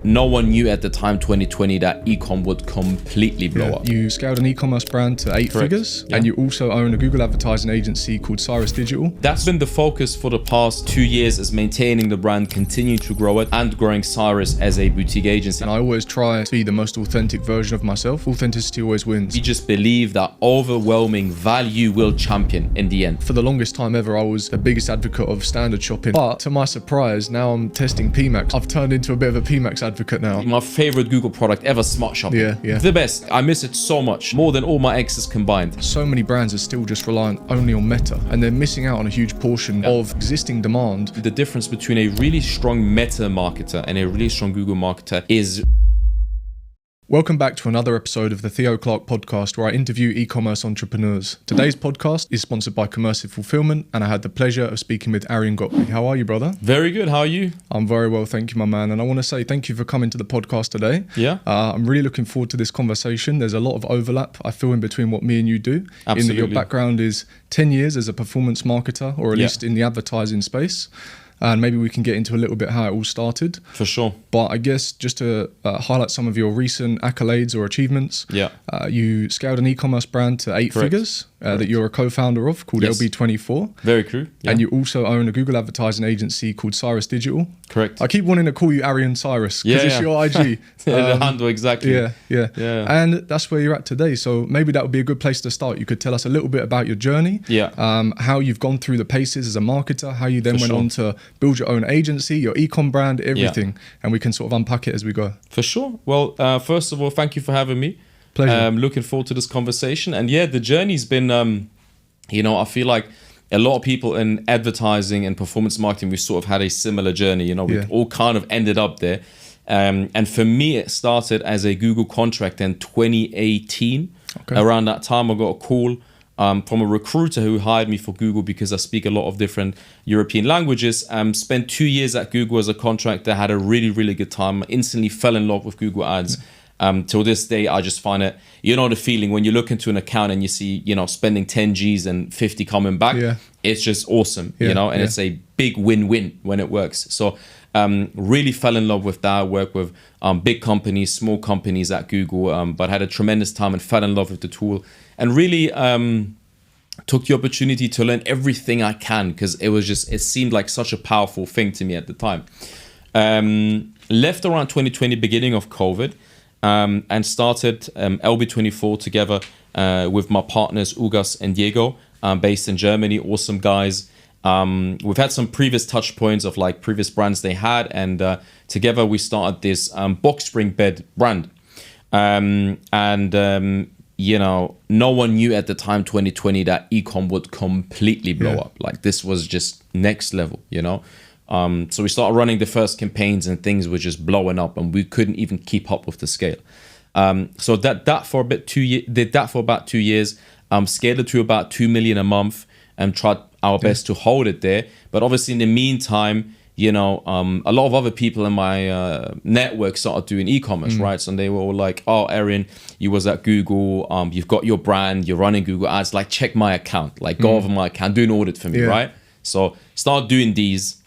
no one knew at the time, 2020, that Ecom would completely blow up. You scaled an e-commerce brand to 8 figures, and you also own a Google advertising agency called Cyrus Digital. That's been the focus for the past 2 years, is maintaining the brand, continuing to grow it, and growing Cyrus as a boutique agency. And I always try to be the most authentic version of myself. Authenticity always wins. We just believe that overwhelming value will champion in the end. For the longest time ever, I was the biggest advocate of standard shopping. But to my surprise, now I'm testing PMax. I've turned into a bit of a PMax advocate now. My favorite Google product ever, Smart Shopping. Yeah. The best. I miss it so much, more than all my exes combined. So many brands are still just reliant only on Meta, and they're missing out on a huge portion of existing demand. The difference between a really strong Meta marketer and a really strong Google marketer is... Welcome back to another episode of the TheoClarkePodcast, where I interview e-commerce entrepreneurs. Today's podcast is sponsored by Commercive Fulfilment, and I had the pleasure of speaking with Aran Ghotbi. How are you, brother? Very good. How are you? I'm very well, thank you, my man. And I want to say thank you for coming to the podcast today. Yeah. I'm really looking forward to this conversation. There's a lot of overlap, I feel, in between what me and you do. Absolutely. In that your background is 10 years as a performance marketer, or at least in the advertising space. And maybe we can get into a little bit how it all started. For sure. But I guess just to highlight some of your recent accolades or achievements. You scaled an e-commerce brand to 8 figures that you're a co-founder of, called Ep.21. Very true. Yeah. And you also own a Google advertising agency called Cyrus Digital. Correct. I keep wanting to call you Arian Cyrus because it's your IG. The handle, exactly. Yeah. And that's where you're at today. So maybe that would be a good place to start. You could tell us a little bit about your journey. How you've gone through the paces as a marketer, how you then went on to build your own agency, your ecom brand, everything. And we can sort of unpack it as we go. For sure. Well, first of all, thank you for having me. Pleasure. Looking forward to this conversation. And the journey's been, I feel like a lot of people in advertising and performance marketing, we sort of had a similar journey. We all kind of ended up there. And for me, it started as a Google contract in 2018. Around that time, I got a call from a recruiter who hired me for Google because I speak a lot of different European languages. Spent 2 years at Google as a contractor, had a really, really good time. Instantly fell in love with Google Ads. Till this day, I just find it, the feeling when you look into an account and you see, spending 10 G's and 50 coming back, it's just awesome, and it's a big win-win when it works. So really fell in love with that. I work with big companies, small companies at Google, but had a tremendous time and fell in love with the tool. And really took the opportunity to learn everything I can because it seemed like such a powerful thing to me at the time. Left around 2020, beginning of COVID, and started LB24 together with my partners, Ugas and Diego, based in Germany. Awesome guys. We've had some previous touch points of like previous brands they had, and together we started this box spring bed brand. No one knew at the time, 2020, that Ecom would completely blow up. Like this was just next level, So we started running the first campaigns and things were just blowing up and we couldn't even keep up with the scale. So did that for about 2 years, scaled it to about 2 million a month and tried our best to hold it there. But obviously in the meantime, a lot of other people in my network started doing e-commerce, right? So they were all like, oh, Arian, you was at Google, you've got your brand, you're running Google Ads, like check my account, like go over my account, do an audit for me, right? So start doing these.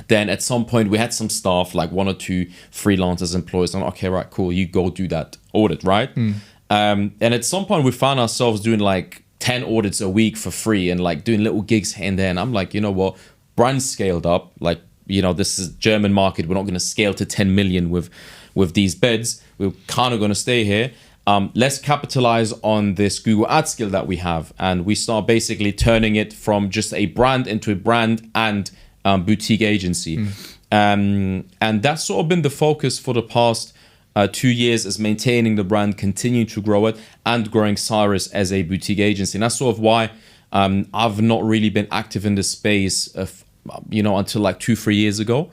Then at some point we had some staff, like 1 or 2 freelancers, employees, and okay, right, cool, you go do that audit, right? And at some point we found ourselves doing like 10 audits a week for free and like doing little gigs here and there. And I'm like, you know what? Brands scaled up, like, this is German market. We're not going to scale to 10 million with these beds. We're kind of going to stay here. Let's capitalize on this Google ad skill that we have. And we start basically turning it from just a brand into a brand and boutique agency. And that's sort of been the focus for the past 2 years, is maintaining the brand, continuing to grow it and growing Cyrus as a boutique agency. And that's sort of why I've not really been active in this space until like 2-3 years ago.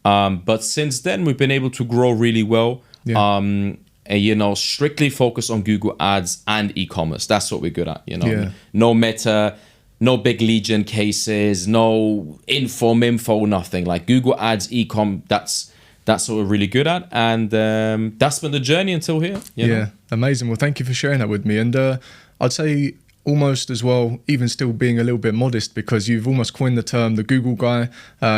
But since then, we've been able to grow really well. Strictly focus on Google Ads and e-commerce. That's what we're good at. No Meta, no big lead gen cases, no info, nothing. Like Google Ads, ecom. That's what we're really good at, and that's been the journey until here. Amazing. Well, thank you for sharing that with me. And I'd say almost as well, even still being a little bit modest, because you've almost coined the term the Google guy.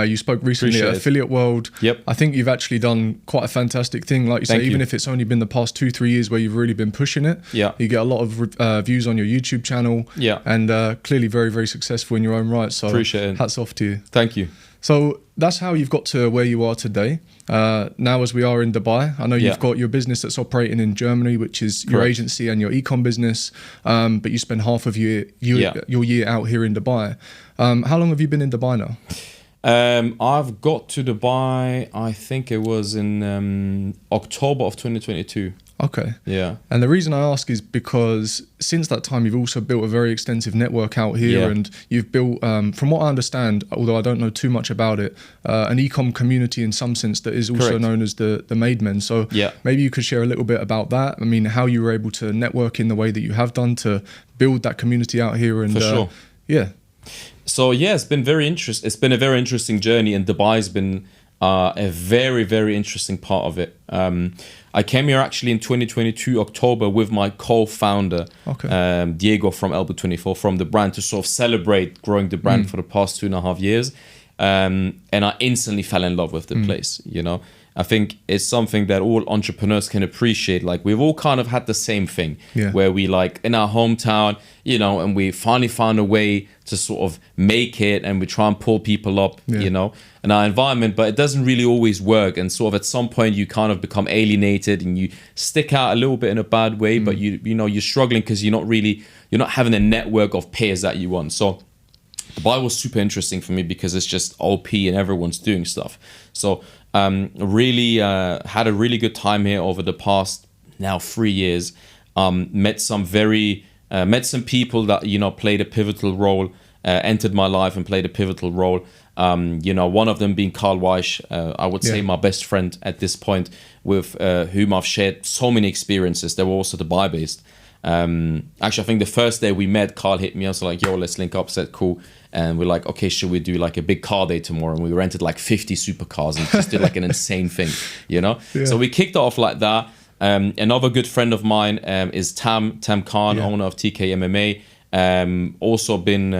You spoke recently at Affiliate World. Yep. I think you've actually done quite a fantastic thing. Like you say, even if it's only been the past 2-3 years where you've really been pushing it. Yeah. You get a lot of views on your YouTube channel. Yeah. And clearly very, very successful in your own right. So appreciate it. Hats off to you. Thank you. So that's how you've got to where you are today. Now, as we are in Dubai, I know you've got your business that's operating in Germany, which is your agency and your ecom business, but you spend half of your year out here in Dubai. How long have you been in Dubai now? I've got to Dubai, I think it was in October of 2022. Okay. Yeah. And the reason I ask is because since that time, you've also built a very extensive network out here, and you've built, from what I understand, although I don't know too much about it, an ecom community in some sense that is also known as the Made Men. So maybe you could share a little bit about that. I mean, how you were able to network in the way that you have done to build that community out here. And for sure. Yeah. So it's been very interesting. It's been a very interesting journey, and Dubai's been a very, very interesting part of it. I came here actually in 2022 October with my co-founder Diego from Ep.24, from the brand, to sort of celebrate growing the brand for the past 2.5 years, and I instantly fell in love with the place. You know, I think it's something that all entrepreneurs can appreciate. Like, we've all kind of had the same thing, where we, like, in our hometown, you know, and we finally found a way to sort of make it, and we try and pull people up, you know, in our environment, but it doesn't really always work. And sort of at some point you kind of become alienated and you stick out a little bit in a bad way, but you know, you're struggling because you're not having a network of peers that you want. So Dubai was super interesting for me because it's just OP and everyone's doing stuff. So really had a really good time here over the past now 3 years. Met some people that, you know, played a pivotal role, entered my life and played a pivotal role. You know, one of them being Carl Weisch, I would say my best friend at this point, with whom I've shared so many experiences. They were also Dubai based. Actually, I think the first day we met, Carl hit me. I was like, yo, let's link up. Said cool. And we're like, okay, should we do like a big car day tomorrow? And we rented like 50 supercars and just did like an insane thing, you know? So we kicked it off like that. Another good friend of mine is Tam Khan, owner of TK MMA. Also been,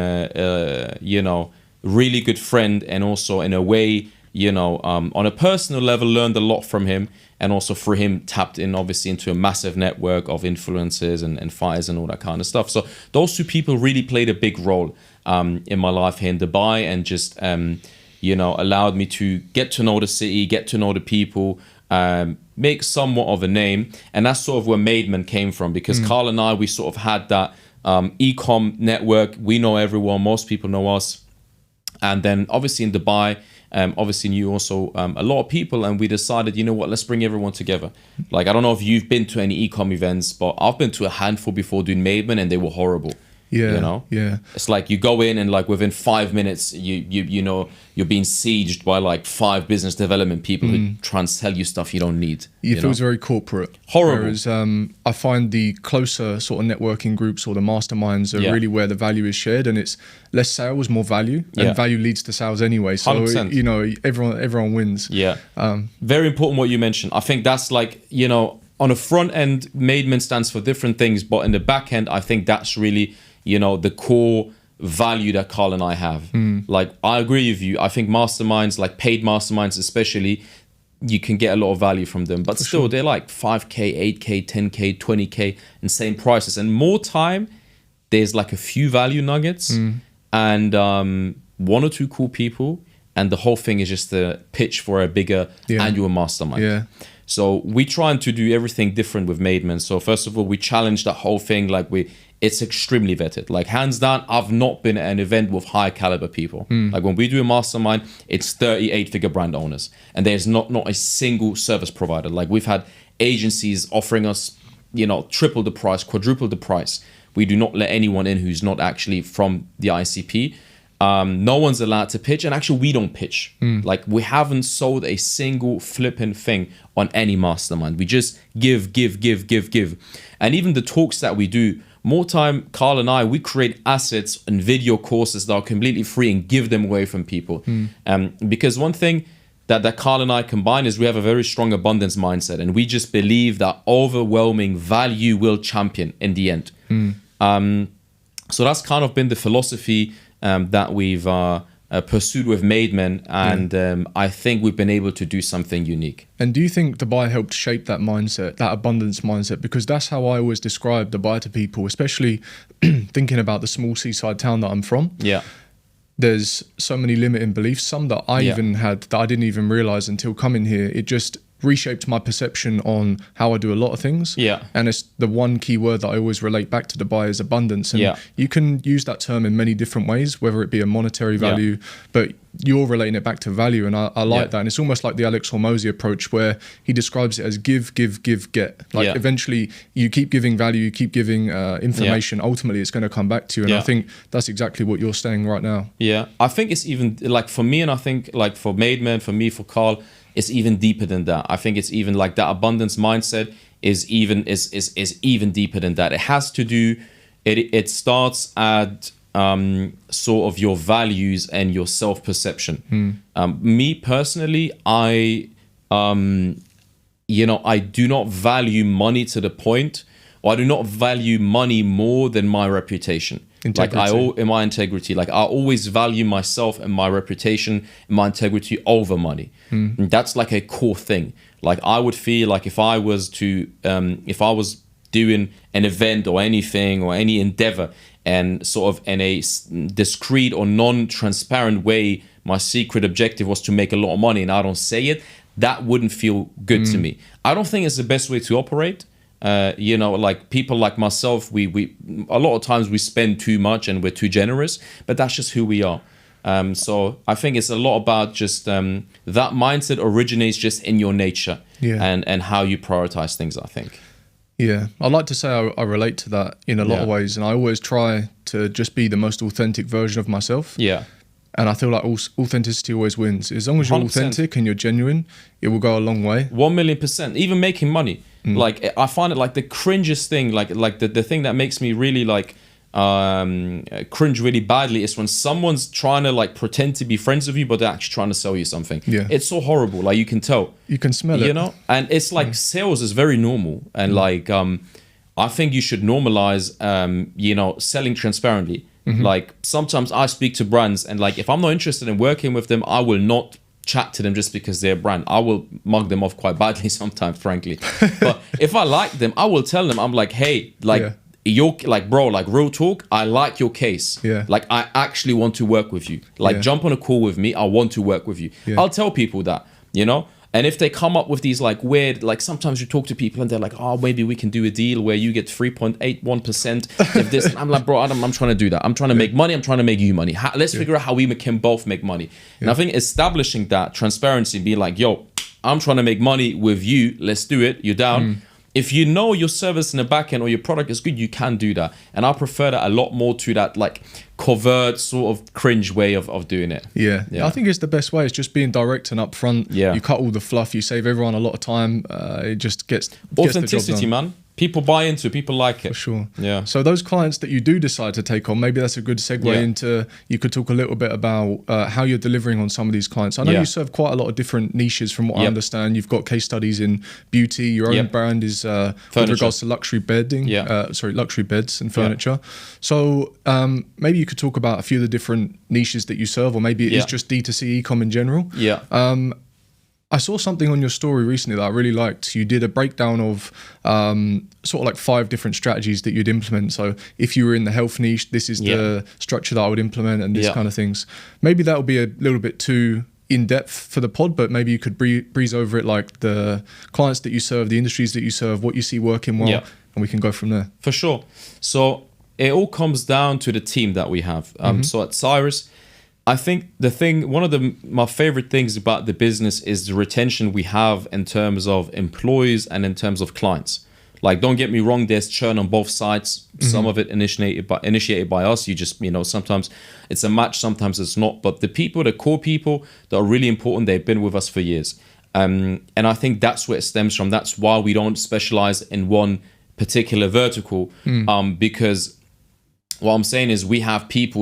you know, really good friend, and also in a way, you know, on a personal level, learned a lot from him, and also through him tapped in obviously into a massive network of influencers and fighters and all that kind of stuff. So those two people really played a big role in my life here in Dubai, and just you know, allowed me to get to know the city, get to know the people, make somewhat of a name. And that's sort of where Made Men came from, because Carl and I, we sort of had that ecom network. We know everyone, most people know us. And then obviously in Dubai, obviously knew also a lot of people, and we decided, you know what, let's bring everyone together. Like, I don't know if you've been to any ecom events, but I've been to a handful before doing Made Men, and they were horrible. You know, it's like you go in and like within 5 minutes you know, you're being sieged by like 5 business development people who try and sell you stuff you don't need. It feels very corporate. Horrible. Whereas I find the closer sort of networking groups or the masterminds are really where the value is shared, and it's less sales, more value, and value leads to sales anyway. So 100%. You know, everyone wins. Very important what you mentioned. I think that's like, you know, on a front end, Made Men stands for different things, but in the back end, I think that's really, you know, the core value that Carl and I have. Like, I agree with you. I think masterminds, like paid masterminds especially, you can get a lot of value from them, but still they're like 5K, 8K, 10K, 20K, insane prices. And more time, there's like a few value nuggets and 1 or 2 cool people, and the whole thing is just a pitch for a bigger annual mastermind. So we trying to do everything different with Made Men. So first of all, we challenge that whole thing. Like, it's extremely vetted. Like, hands down, I've not been at an event with high caliber people. Like, when we do a mastermind, it's 38-figure brand owners, and there's not a single service provider. Like, we've had agencies offering us, you know, triple the price, quadruple the price. We do not let anyone in who's not actually from the ICP. No one's allowed to pitch, and actually we don't pitch. Like, we haven't sold a single flipping thing on any mastermind. We just give. And even the talks that we do, more time, Carl and I, we create assets and video courses that are completely free and give them away from people. Because one thing that Carl and I combine is we have a very strong abundance mindset, and we just believe that overwhelming value will champion in the end. So that's kind of been the philosophy that we've pursued with Mademen, and I think we've been able to do something unique. And do you think Dubai helped shape that mindset, that abundance mindset? Because that's how I always describe Dubai to people, especially thinking about the small seaside town that I'm from. Yeah. There's so many limiting beliefs, some that I even had that I didn't even realize until coming here. It just reshaped my perception on how I do a lot of things. Yeah. And it's the one key word that I always relate back to Dubai is abundance. And you can use that term in many different ways, whether it be a monetary value, but you're relating it back to value. And I like that. And it's almost like the Alex Hormozy approach where he describes it as give, get. Like eventually you keep giving value, you keep giving information. Ultimately, it's going to come back to you. And I think that's exactly what you're saying right now. Yeah. I think it's even like for me, and I think like for Mademen, for me, for Carl, it's even deeper than that. I think it's even like that abundance mindset is even deeper than that. It has to do, it starts at sort of your values and your self-perception. Me personally, I do not value money to the point, or I do not value money more than my reputation. Integrity. In my integrity, like I always value myself and my reputation and my integrity over money. And that's like a core thing. Like I would feel like if I was doing an event or anything or any endeavor, and sort of in a discreet or non-transparent way, my secret objective was to make a lot of money and I don't say it, that wouldn't feel good to me. I don't think it's the best way to operate. Like people like myself, we a lot of times we spend too much and we're too generous, but that's just who we are. So I think it's a lot about just that mindset originates just in your nature and how you prioritize things, I think. Yeah, I'd like to say I relate to that in a lot of ways, and I always try to just be the most authentic version of myself. Yeah. And I feel like authenticity always wins. As long as you're 100%. Authentic and you're genuine, it will go a long way. 1,000,000%. Even making money. Like I find it like the cringiest thing, like the thing that makes me really like cringe really badly is when someone's trying to like pretend to be friends with you, but they're actually trying to sell you something. Yeah. It's so horrible. Like you can tell. You can smell it. You know? And it's like sales is very normal. And like I think you should normalize selling transparently. Like sometimes I speak to brands and like if I'm not interested in working with them, I will not chat to them just because they're a brand. I will mug them off quite badly sometimes, frankly. But if I like them, I will tell them, I'm like, hey, like you're like, bro, like real talk, I like your case. Yeah. Like I actually want to work with you. Like jump on a call with me. I want to work with you. Yeah. I'll tell people that, you know? And if they come up with these like weird, like sometimes you talk to people and they're like, oh, maybe we can do a deal where you get 3.81% if this. I'm like, bro, I'm trying to do that. I'm trying to make money. I'm trying to make you money. Let's figure out how we can both make money. And I think establishing that transparency, be like, yo, I'm trying to make money with you. Let's do it. You're down. If you know your service in the back end or your product is good, you can do that. And I prefer that a lot more to that like covert sort of cringe way of doing it. Yeah. I think it's the best way. It's just being direct and upfront. Yeah. You cut all the fluff. You save everyone a lot of time. It just gets authenticity, the job done. Man. People buy into it. People like it. For sure. Yeah. So those clients that you do decide to take on, maybe that's a good segue into, you could talk a little bit about how you're delivering on some of these clients. I know you serve quite a lot of different niches from what I understand. You've got case studies in beauty. Your own brand is with regards to luxury bedding. Luxury beds and furniture. So maybe you could talk about a few of the different niches that you serve, or maybe it is just D2C ecom in general. Yeah. I saw something on your story recently that I really liked. You did a breakdown of sort of like 5 different strategies that you'd implement. So if you were in the health niche, this is the structure that I would implement and this kind of things. Maybe that would be a little bit too in-depth for the pod, but maybe you could breeze over it, like the clients that you serve, the industries that you serve, what you see working well, and we can go from there. For sure. So it all comes down to the team that we have. So at Cyrus, I think one of my favorite things about the business is the retention we have in terms of employees and in terms of clients. Like, don't get me wrong, there's churn on both sides. Some of it initiated by us. You just, sometimes it's a match, sometimes it's not. But the core people that are really important, they've been with us for years. And I think that's where it stems from. That's why we don't specialize in one particular vertical, because what I'm saying is we have people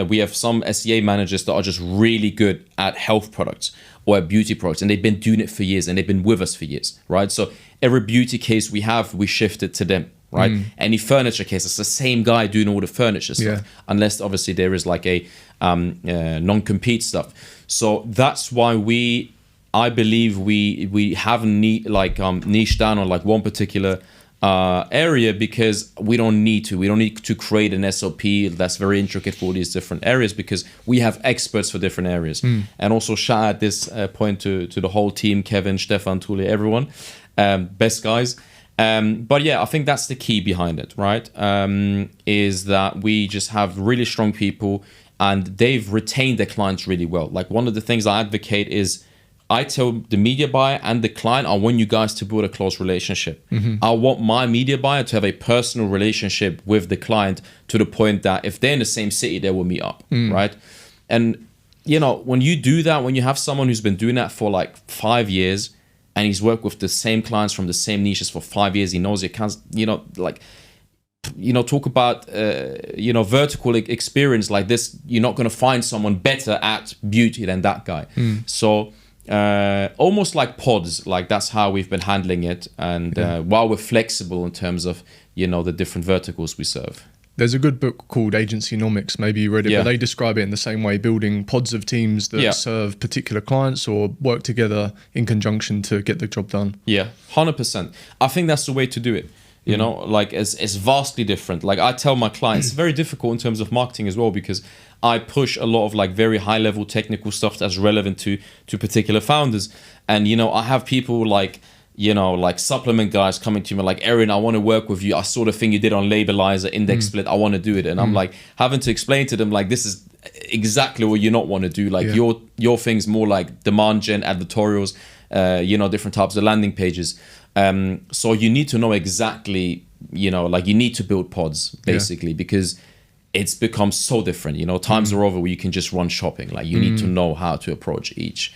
we have some SEA managers that are just really good at health products or at beauty products, and they've been doing it for years and they've been with us for years, right? So every beauty case we have, we shift it to them, right? Any furniture case, it's the same guy doing all the furniture stuff, unless obviously there is like a non-compete stuff. So that's why I believe we haven't niche down on like one particular area, because we don't need to create an SOP that's very intricate for all these different areas, because we have experts for different areas. And also shout out this point to the whole team, Kevin, Stefan, Tule, everyone, best guys. But yeah, I think that's the key behind it, right? Is that we just have really strong people, and they've retained their clients really well. Like, one of the things I advocate is, I tell the media buyer and the client, I want you guys to build a close relationship. I want my media buyer to have a personal relationship with the client, to the point that if they're in the same city, they will meet up, right? And, you know, when you do that, when you have someone who's been doing that for like 5 years, and he's worked with the same clients from the same niches for 5 years, he knows it can, talk about, vertical experience like this, you're not going to find someone better at beauty than that guy. So, almost like pods, like that's how we've been handling it, and while we're flexible in terms of the different verticals we serve. There's a good book called Agencynomics, maybe you read it, but they describe it in the same way, building pods of teams that serve particular clients or work together in conjunction to get the job done. 100%. I think that's the way to do it. Like it's vastly different. Like, I tell my clients, it's very difficult in terms of marketing as well, because I push a lot of like very high level technical stuff that's relevant to particular founders. And, I have people like supplement guys coming to me like, Arian, I want to work with you. I saw the thing you did on Labelizer, index split. I want to do it. And I'm like having to explain to them, like, this is exactly what you not want to do. Like your thing's more like demand gen, advertorials, different types of landing pages. So you need to know exactly, like you need to build pods basically, because it's become so different. Times are over where you can just run shopping. Like, you need to know how to approach each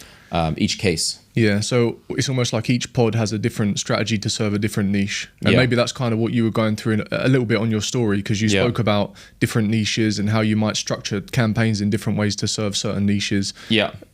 case. Yeah, so it's almost like each pod has a different strategy to serve a different niche. And maybe that's kind of what you were going through a little bit on your story, because you spoke about different niches and how you might structure campaigns in different ways to serve certain niches.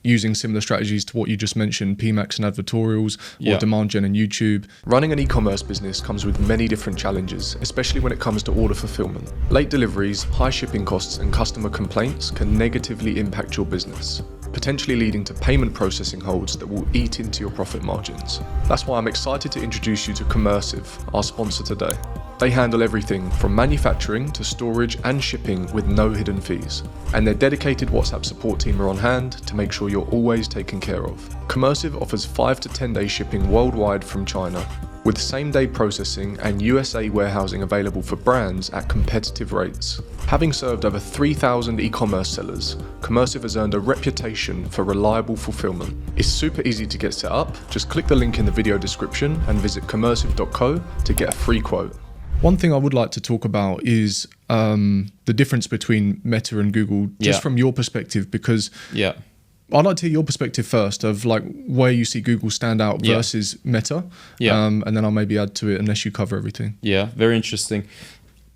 Using similar strategies to what you just mentioned, PMax and Advertorials, or demand gen and YouTube. Running an e-commerce business comes with many different challenges, especially when it comes to order fulfillment. Late deliveries, high shipping costs, and customer complaints can negatively impact your business, potentially leading to payment processing holds that will eat into your profit margins. That's why I'm excited to introduce you to Commercive, our sponsor today. They handle everything from manufacturing to storage and shipping with no hidden fees. And their dedicated WhatsApp support team are on hand to make sure you're always taken care of. Commercive offers 5 to 10 day shipping worldwide from China, with same-day processing and USA warehousing available for brands at competitive rates. Having served over 3,000 e-commerce sellers, Commercive has earned a reputation for reliable fulfillment. It's super easy to get set up. Just click the link in the video description and visit commercive.co to get a free quote. One thing I would like to talk about is the difference between Meta and Google, just from your perspective, because I'd like to hear your perspective first of like where you see Google stand out versus Meta. And then I'll maybe add to it unless you cover everything. Very interesting.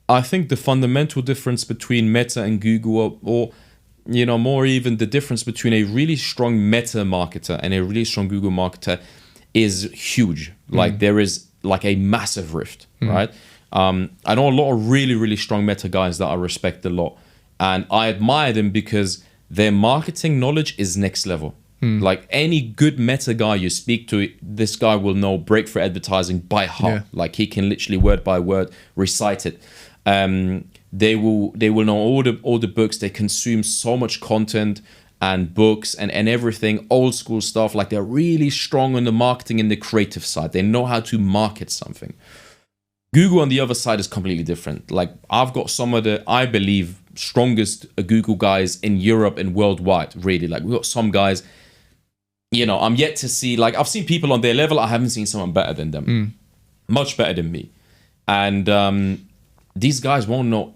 I think the fundamental difference between Meta and Google, or more even the difference between a really strong Meta marketer and a really strong Google marketer is huge. Like, there is like a massive rift, right? I know a lot of really, really strong Meta guys that I respect a lot, and I admire them because their marketing knowledge is next level. Like, any good Meta guy you speak to, this guy will know breakthrough advertising by heart. Like, he can literally word by word recite it. They will know all the books. They consume so much content and books and everything, old school stuff. Like, they're really strong on the marketing and the creative side. They know how to market something. Google on the other side is completely different. Like, I've got some of the, I believe, strongest Google guys in Europe and worldwide, really. Like, we've got some guys, I'm yet to see, like, I've seen people on their level. I haven't seen someone better than them, much better than me. And these guys won't know,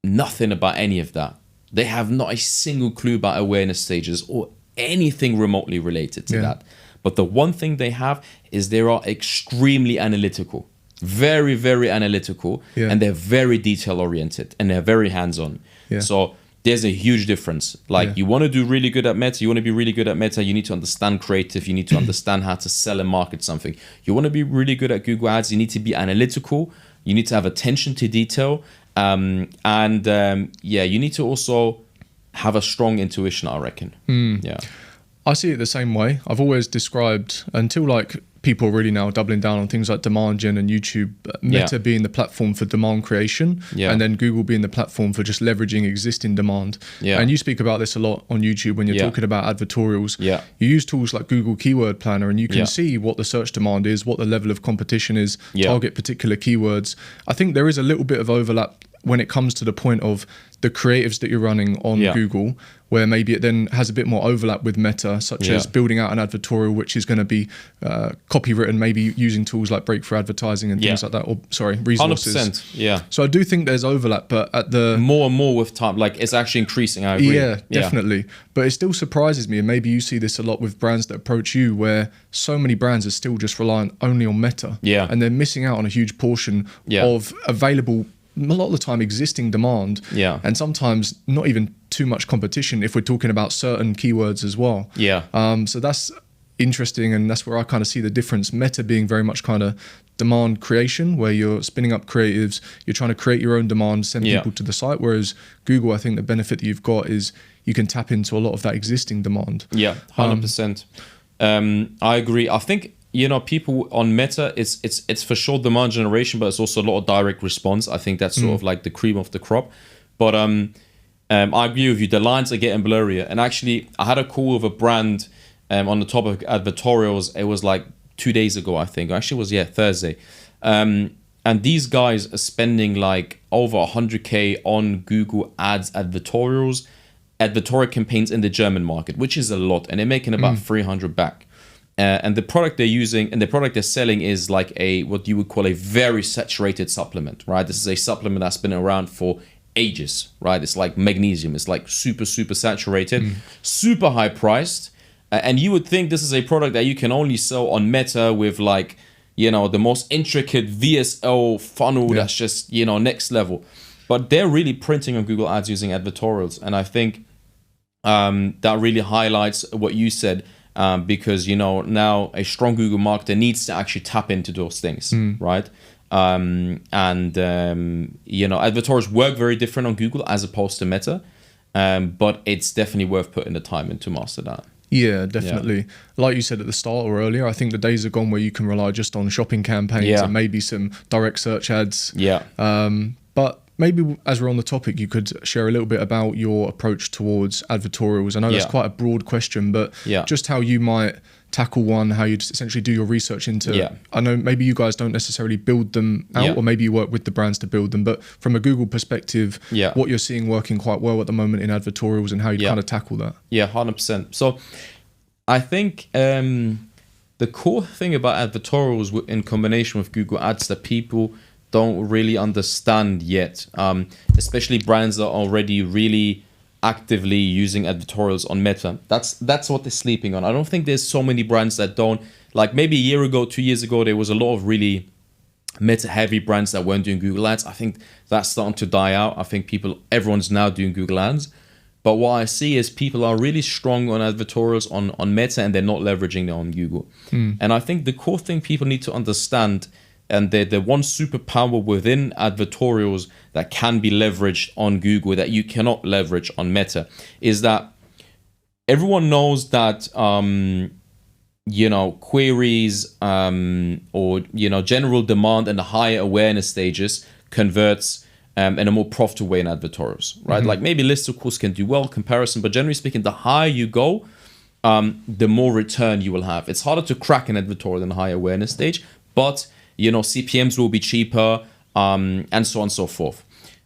nothing about any of that. They have not a single clue about awareness stages or anything remotely related to that. But the one thing they have is they are extremely analytical, very, very analytical, and they're very detail oriented and they're very hands-on. So there's a huge difference. Like you want to do really good at Meta, you want to be really good at Meta, you need to understand creative, you need to understand how to sell and market something. You want to be really good at Google Ads, you need to be analytical, you need to have attention to detail, you need to also have a strong intuition, I reckon. Yeah. I see it the same way. I've always described, until like people are really now doubling down on things like demand gen and YouTube, Meta being the platform for demand creation, and then Google being the platform for just leveraging existing demand. And you speak about this a lot on YouTube when you're talking about advertorials. You use tools like Google Keyword Planner, and you can see what the search demand is, what the level of competition is, target particular keywords. I think there is a little bit of overlap when it comes to the point of the creatives that you're running on Google, where maybe it then has a bit more overlap with Meta, such as building out an advertorial, which is going to be copywritten, maybe using tools like breakthrough advertising and things like that, or resources. 100%, So I do think there's overlap, but at the... More and more with time, like it's actually increasing, I agree. Yeah, definitely. But it still surprises me, and maybe you see this a lot with brands that approach you, where so many brands are still just reliant only on Meta. And they're missing out on a huge portion of available, a lot of the time, existing demand, and sometimes not even too much competition if we're talking about certain keywords as well. So that's interesting, and that's where I kind of see the difference. Meta being very much kind of demand creation, where you're spinning up creatives, you're trying to create your own demand, send people to the site, whereas Google, I think the benefit that you've got is you can tap into a lot of that existing demand. 100%. I agree. I think, you know, people on Meta, it's for sure demand generation, but it's also a lot of direct response. I think that's sort of like the cream of the crop. But I agree with you. The lines are getting blurrier. And actually, I had a call with a brand on the topic of advertorials. It was like 2 days ago, I think. Actually, it was Thursday. And these guys are spending like over 100K on Google Ads advertorial campaigns in the German market, which is a lot. And they're making about 300 back. And the product they're using and the product they're selling is like what you would call a very saturated supplement, right? This is a supplement that's been around for ages, right? It's like magnesium. It's like super, super saturated, super high priced. And you would think this is a product that you can only sell on Meta with like, you know, the most intricate VSL funnel that's just, you know, next level. But they're really printing on Google Ads using advertorials. And I think that really highlights what you said. Because, you know, now a strong Google marketer needs to actually tap into those things, right? You know, advertorials work very different on Google as opposed to Meta, but it's definitely worth putting the time in to master that. Yeah, definitely. Like you said at the start or earlier, I think the days are gone where you can rely just on shopping campaigns and maybe some direct search ads. But maybe as we're on the topic, you could share a little bit about your approach towards advertorials. I know that's quite a broad question, but just how you might tackle one, how you essentially do your research into, I know maybe you guys don't necessarily build them out, or maybe you work with the brands to build them, but from a Google perspective, what you're seeing working quite well at the moment in advertorials and how you kind of tackle that. 100%. So I think the core thing about advertorials in combination with Google Ads that people don't really understand yet, especially brands that are already really actively using advertorials on Meta. That's what they're sleeping on. I don't think there's so many brands that don't. Like maybe a year ago, 2 years ago, there was a lot of really Meta heavy brands that weren't doing Google Ads. I think that's starting to die out. I think everyone's now doing Google Ads. But what I see is people are really strong on advertorials on Meta, and they're not leveraging them on Google. And I think the core thing people need to understand, and the one superpower within advertorials that can be leveraged on Google that you cannot leverage on Meta, is that everyone knows that you know, queries or, you know, general demand and the higher awareness stages converts in a more profitable way in advertorials, right? Like maybe lists of course can do well comparison, but generally speaking, the higher you go, the more return you will have. It's harder to crack an advertorial than a high awareness stage, but you know, CPMs will be cheaper, and so on and so forth.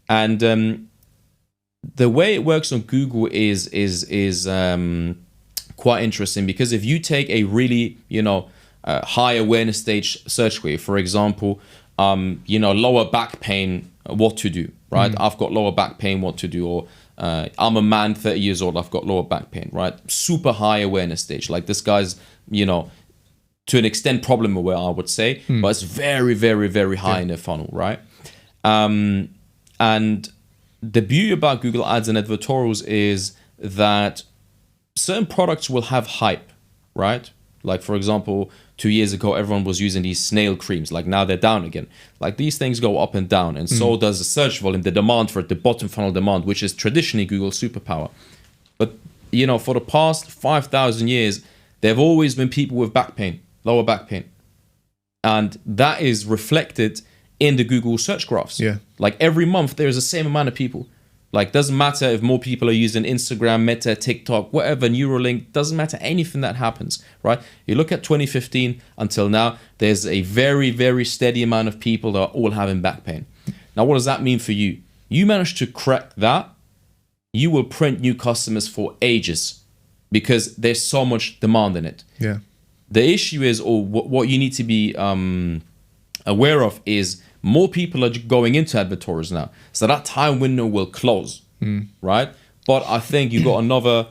And the way it works on Google is quite interesting, because if you take a really, you know, high awareness stage search query, for example, you know, lower back pain, what to do, right? I've got lower back pain, what to do, or I'm a man, 30 years old, I've got lower back pain, right? Super high awareness stage. Like this guy's, you know, to an extent problem aware, I would say, but it's very, very, very high in the funnel, right? And the beauty about Google Ads and advertorials is that certain products will have hype, right? Like, for example, 2 years ago, everyone was using these snail creams. Like, now they're down again. Like, these things go up and down. And so does the search volume, the demand for it, the bottom funnel demand, which is traditionally Google's superpower. But, you know, for the past 5,000 years, there have always been people with back pain, lower back pain. And that is reflected in the Google search graphs. Yeah. Like, every month, there's the same amount of people. Like, doesn't matter if more people are using Instagram, Meta, TikTok, whatever, Neuralink, doesn't matter anything that happens, right? You look at 2015 until now, there's a very, very steady amount of people that are all having back pain. Now, what does that mean for you? You manage to crack that, you will print new customers for ages because there's so much demand in it. Yeah. The issue is, or what you need to be aware of is, more people are going into advertorials now. So that time window will close, right? But I think you've got another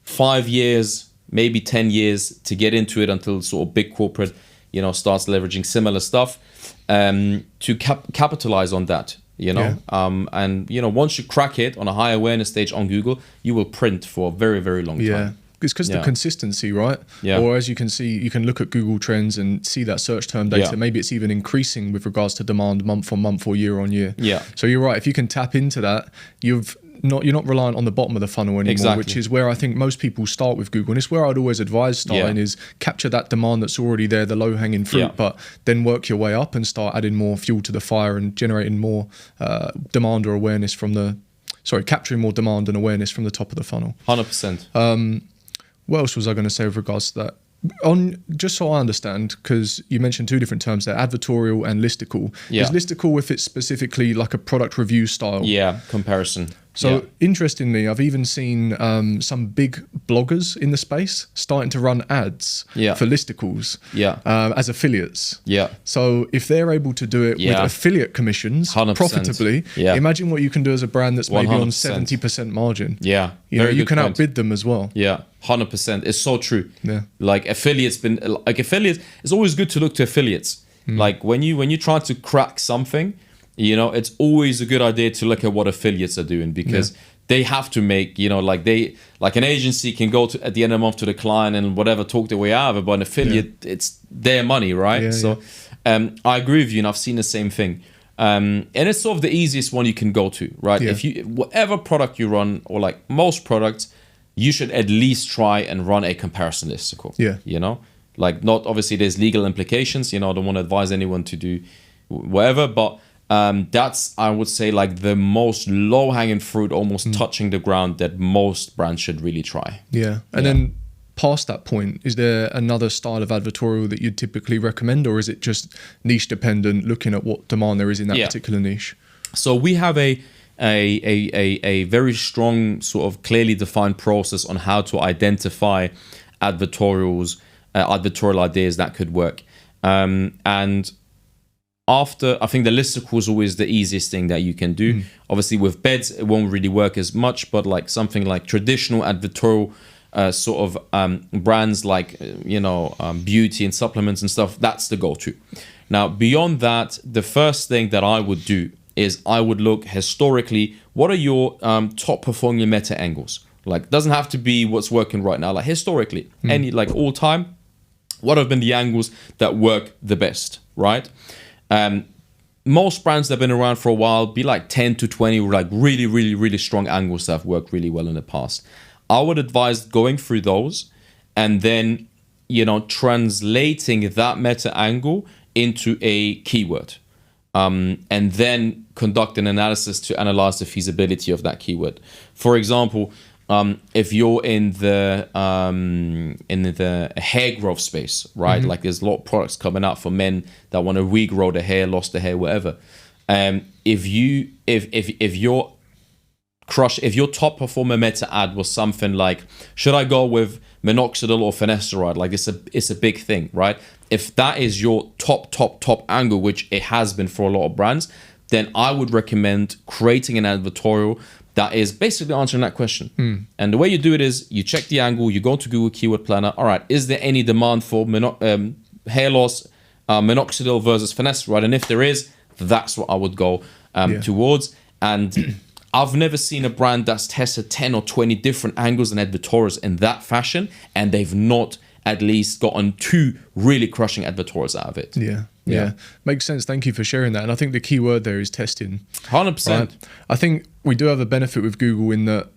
5 years, maybe 10 years to get into it until sort of big corporate, you know, starts leveraging similar stuff to capitalize on that, you know? Yeah. And, you know, once you crack it on a high awareness stage on Google, you will print for a very, very long time. Yeah. It's because the consistency, right? Yeah. Or as you can see, you can look at Google Trends and see that search term data. Yeah. Maybe it's even increasing with regards to demand month on month or year on year. Yeah. So you're right. If you can tap into that, you're not reliant on the bottom of the funnel anymore, Exactly. which is where I think most people start with Google. And it's where I'd always advise starting is capture that demand that's already there, the low hanging fruit, but then work your way up and start adding more fuel to the fire and generating more demand or awareness capturing more demand and awareness from the top of the funnel. 100%. What else was I going to say with regards to that? Just so I understand, because you mentioned two different terms there, advertorial and listicle. Yeah. Is listicle if it's specifically like a product review style? Yeah, comparison. So interestingly, I've even seen some big bloggers in the space starting to run ads for listicles as affiliates. Yeah. So if they're able to do it with affiliate commissions 100%. Profitably, imagine what you can do as a brand that's maybe 100%. on 70% margin. Yeah. You can outbid them as well. Yeah, 100%. It's so true. Yeah. Like affiliates, it's always good to look to affiliates. Like when you try to crack something, you know, it's always a good idea to look at what affiliates are doing because they have to make, you know, like an agency can go to at the end of the month to the client and whatever, talk their way out of it, but an affiliate, it's their money, right? I agree with you, and I've seen the same thing. And it's sort of the easiest one you can go to, right? If whatever product you run, or like most products, you should at least try and run a comparison listicle. Yeah. You know, like not obviously there's legal implications. You know, I don't want to advise anyone to do whatever, but that's, I would say, like the most low-hanging fruit, almost touching the ground that most brands should really try. Yeah. And then past that point, is there another style of advertorial that you'd typically recommend, or is it just niche dependent, looking at what demand there is in that particular niche? So we have a very strong, sort of clearly defined process on how to identify advertorial ideas that could work. And after, I think the listicle is always the easiest thing that you can do. Obviously with beds, it won't really work as much, but like something like traditional advertorial sort of brands like, beauty and supplements and stuff, that's the go-to. Now, beyond that, the first thing that I would do is I would look historically, what are your top performing meta angles? Like, doesn't have to be what's working right now, like historically, any, like all time, what have been the angles that work the best, right? Most brands that have been around for a while, be like 10 to 20, like really, really, really strong angles that have worked really well in the past. I would advise going through those and then, translating that meta angle into a keyword. And then conduct an analysis to analyze the feasibility of that keyword. For example, if you're in the hair growth space, right? Like there's a lot of products coming out for men that want to regrow the hair, lost the hair, whatever. If your top performer meta ad was something like, should I go with minoxidil or finasteride? Like it's a big thing, right? If that is your top angle, which it has been for a lot of brands, then I would recommend creating an advertorial that is basically answering that question. And the way you do it is you check the angle, you go to Google Keyword Planner. All right, is there any demand for hair loss, minoxidil versus finasteride? And if there is, that's what I would go towards. And I've never seen a brand that's tested 10 or 20 different angles and advertorials in that fashion, and they've not at least gotten 2 really crushing advertorials out of it. Yeah. Makes sense. Thank you for sharing that. And I think the key word there is testing. 100%. Right? I think we do have a benefit with Google in that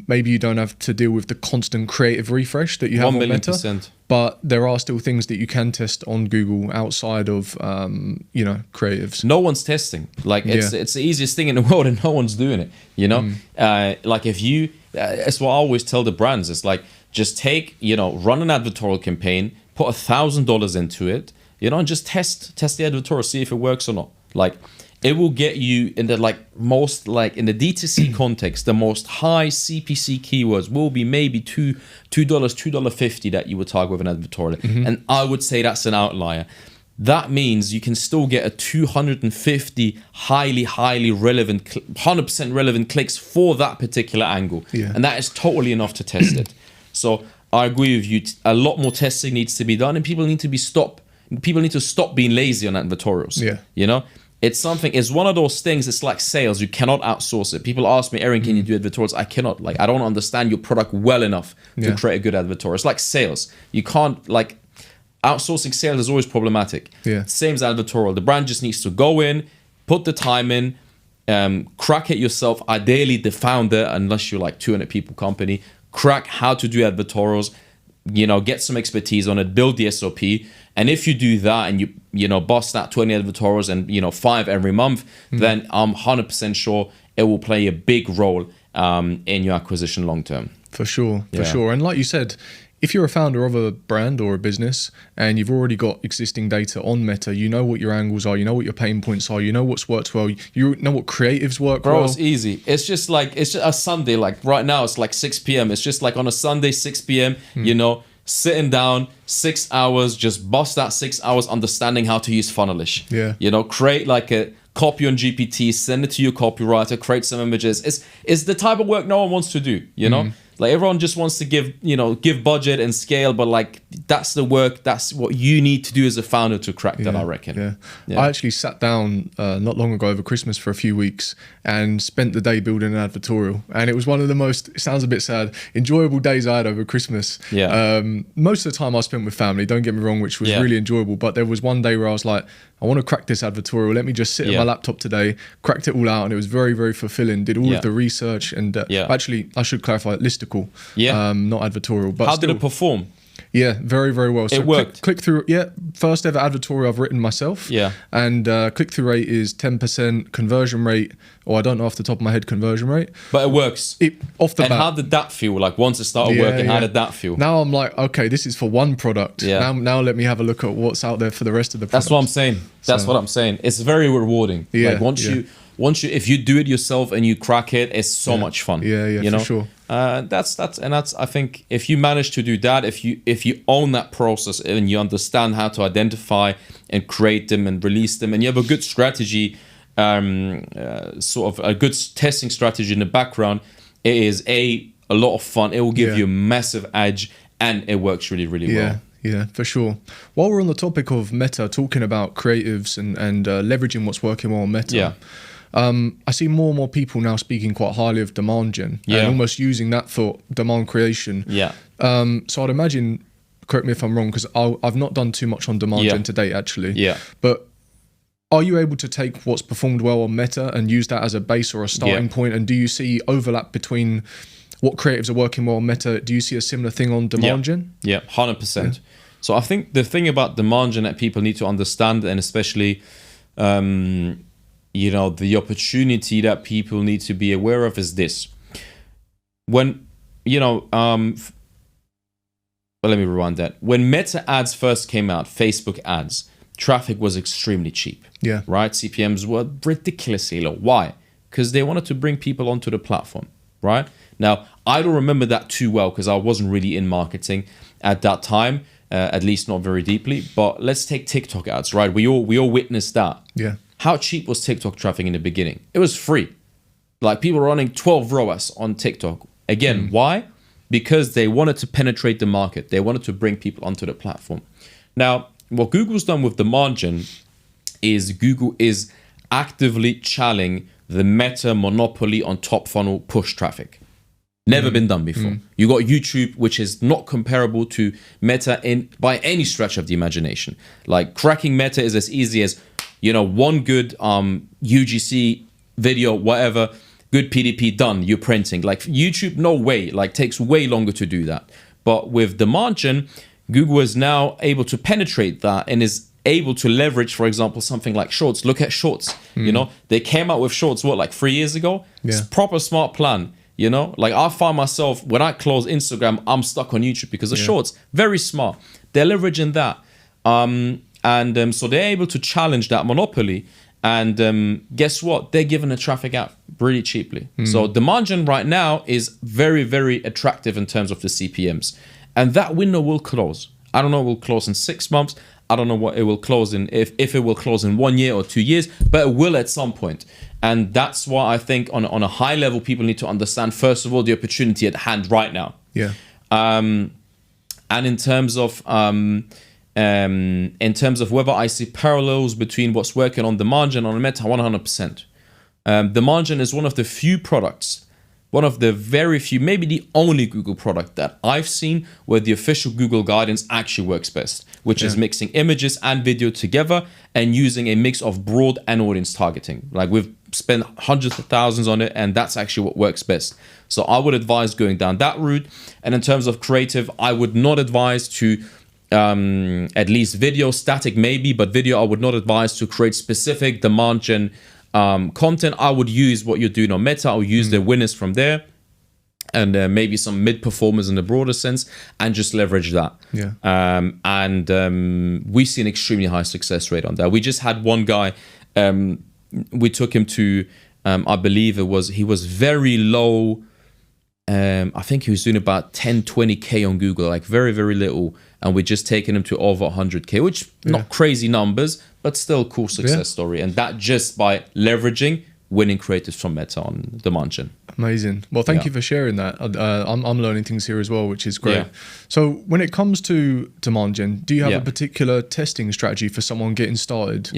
maybe you don't have to deal with the constant creative refresh that you have on Meta. But there are still things that you can test on Google outside of, creatives. No one's testing. Like, it's the easiest thing in the world and no one's doing it, you know? Like, if you, it's what I always tell the brands. It's like, just take, run an advertorial campaign, put $1,000 into it, and just test the advertorial, see if it works or not. Like, it will get you in the in the D2C context, the most high CPC keywords will be maybe $2.50 that you would target with an advertorial. And I would say that's an outlier. That means you can still get a 250 highly relevant, 100% relevant clicks for that particular angle. And that is totally enough to test it. So I agree with you. A lot more testing needs to be done, and people need to stop being lazy on advertorials. It's one of those things. It's like sales. You cannot outsource it. People ask me, Aaron, can you do advertorials? I cannot. Like, I don't understand your product well enough to create a good advertorial. It's like sales. You can't, outsourcing sales is always problematic. Same as advertorial. The brand just needs to go in, put the time in, crack it yourself. Ideally, the founder, unless you're 200 people company, crack how to do advertorials, get some expertise on it, build the SOP. And if you do that and you bust that 20 advertorials and 5 every month, then I'm 100% sure it will play a big role in your acquisition long term. For sure. And like you said, if you're a founder of a brand or a business and you've already got existing data on Meta, you know what your angles are, you know what your pain points are, you know what's worked well, you know what creatives work well. Bro, it's easy. It's just a Sunday, right now it's 6 p.m. It's just on a Sunday, 6 p.m., sitting down 6 hours, just bust that 6 hours understanding how to use Funnelish. Create a copy on GPT, send it to your copywriter, create some images. It's the type of work no one wants to do, everyone just wants to give budget and scale, but that's the work, that's what you need to do as a founder to crack that, I reckon. I actually sat down not long ago over Christmas for a few weeks and spent the day building an advertorial. And it was one of the most, it sounds a bit sad, enjoyable days I had over Christmas. Most of the time I spent with family, don't get me wrong, which was really enjoyable. But there was one day where I was like, I want to crack this advertorial. Let me just sit at my laptop today, cracked it all out, and it was very, very fulfilling. Did all of the research and actually, I should clarify, listicle, not advertorial. But how did it perform? Yeah, very, very well. So it worked. Click through, first ever advertorial I've written myself. And click-through rate is 10%, conversion rate, or I don't know off the top of my head conversion rate. But it works. Off the bat. And how did that feel? Once it started working, how did that feel? Now I'm like, okay, this is for one product. Now let me have a look at what's out there for the rest of the products. That's what I'm saying. That's what I'm saying. It's very rewarding. Once you if you do it yourself and you crack it, it's so much fun. For sure. That's I think if you manage to do that, if you own that process and you understand how to identify and create them and release them, and you have a good strategy, sort of a good testing strategy in the background, it is a lot of fun. It will give you a massive edge, and it works really, really well. Yeah, for sure. While we're on the topic of Meta, talking about creatives and leveraging what's working well on Meta, I see more and more people now speaking quite highly of demand gen and almost using that for demand creation. So I'd imagine, correct me if I'm wrong, because I've not done too much on demand gen to date, actually. But are you able to take what's performed well on Meta and use that as a base or a starting point? And do you see overlap between what creatives are working well on Meta? Do you see a similar thing on demand gen? 100%. So I think the thing about demand gen that people need to understand, and especially the opportunity that people need to be aware of, is this. When let me rewind that. When Meta ads first came out, Facebook ads, traffic was extremely cheap. Right? CPMs were ridiculously low. Why? Because they wanted to bring people onto the platform. Right? Now, I don't remember that too well because I wasn't really in marketing at that time, at least not very deeply. But let's take TikTok ads, right? We all witnessed that. How cheap was TikTok traffic in the beginning? It was free. People running 12 ROAS on TikTok. Again, why? Because they wanted to penetrate the market. They wanted to bring people onto the platform. Now, what Google's done with demand gen is Google is actively channeling the Meta monopoly on top funnel push traffic. Never been done before. You got YouTube, which is not comparable to Meta by any stretch of the imagination. Like cracking Meta is as easy as, one good UGC video, whatever, good PDP done, you're printing. Like YouTube, no way, like takes way longer to do that. But with demand gen, Google is now able to penetrate that and is able to leverage, for example, something like Shorts. Look at Shorts. They came out with Shorts, 3 years ago? Yeah. It's a proper smart plan. Like I find myself, when I close Instagram, I'm stuck on YouTube because of Shorts. Very smart. They're leveraging that. So they're able to challenge that monopoly. And guess what? They're giving the traffic out really cheaply. So demand gen right now is very, very attractive in terms of the CPMs. And that window will close. I don't know, it will close in 6 months. I don't know what it will close in, if it will close in 1 year or 2 years, but it will at some point. And that's why I think on a high level, people need to understand, first of all, the opportunity at hand right now. Yeah. And in terms of whether I see parallels between what's working on demand gen and on Meta, 100%. Demand gen is one of the few products, one of the very few, maybe the only Google product that I've seen where the official Google guidance actually works best, which is mixing images and video together and using a mix of broad and audience targeting. Like we've spent hundreds of thousands on it, and that's actually what works best. So I would advise going down that route. And in terms of creative, I would not advise to at least video, static maybe, but video I would not advise to create specific demand gen content. I would use what you're doing on Meta. I'll use the winners from there and maybe some mid performers in the broader sense and just leverage that. We've seen extremely high success rate on that. We just had one guy, we took him to I believe he was very low. I think he was doing about 10-20k on Google, like very, very little. And we just taken him to over 100k, which not crazy numbers, but still cool success story. And that just by leveraging winning creatives from Meta on demand gen. Amazing. Well, thank you for sharing that. I'm learning things here as well, which is great. So when it comes to demand gen, do you have a particular testing strategy for someone getting started?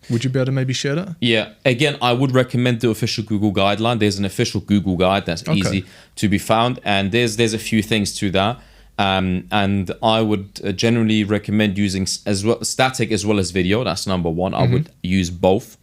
Would you be able to maybe share that? Again, I would recommend the official Google guideline. There's an official Google guide that's easy to be found. And there's a few things to that. And I would generally recommend using as well static as well as video. That's number one. I would use both.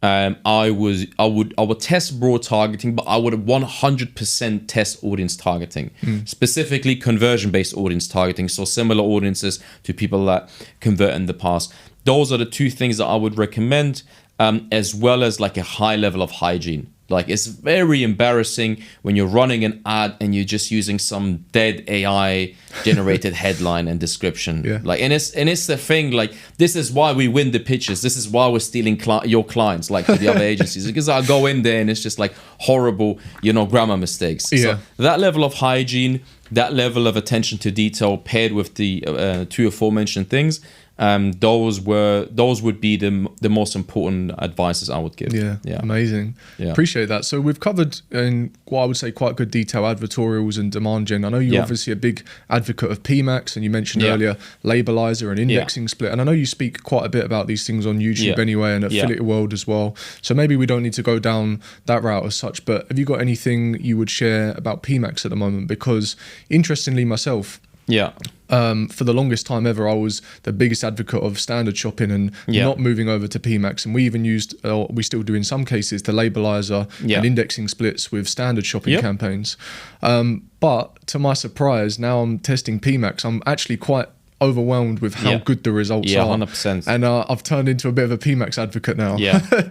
I would test broad targeting, but I would 100% test audience targeting, specifically conversion-based audience targeting. So similar audiences to people that convert in the past. Those are the two things that I would recommend, as well as like a high level of hygiene. Like it's very embarrassing when you're running an ad and you're just using some dead AI generated headline and description. Like, and it's the thing, like, this is why we win the pitches. This is why we're stealing your clients, like to the other agencies, because I go in there and it's just like horrible, grammar mistakes. So that level of hygiene, that level of attention to detail paired with the two aforementioned things, those would be the most important advices I would give. Amazing. Appreciate that. So we've covered in what I would say quite good detail advertorials and demand gen. I know you're obviously a big advocate of PMax, and you mentioned earlier labelizer and indexing split, and I know you speak quite a bit about these things on YouTube anyway, and Affiliate World as well. So maybe we don't need to go down that route as such, but have you got anything you would share about PMax at the moment? Because interestingly myself, for the longest time ever, I was the biggest advocate of standard shopping and not moving over to PMax. And we even used, we still do in some cases, the labelizer and indexing splits with standard shopping campaigns. But to my surprise, now I'm testing PMax. I'm actually quite overwhelmed with how good the results are. 100%. And I've turned into a bit of a PMax advocate now.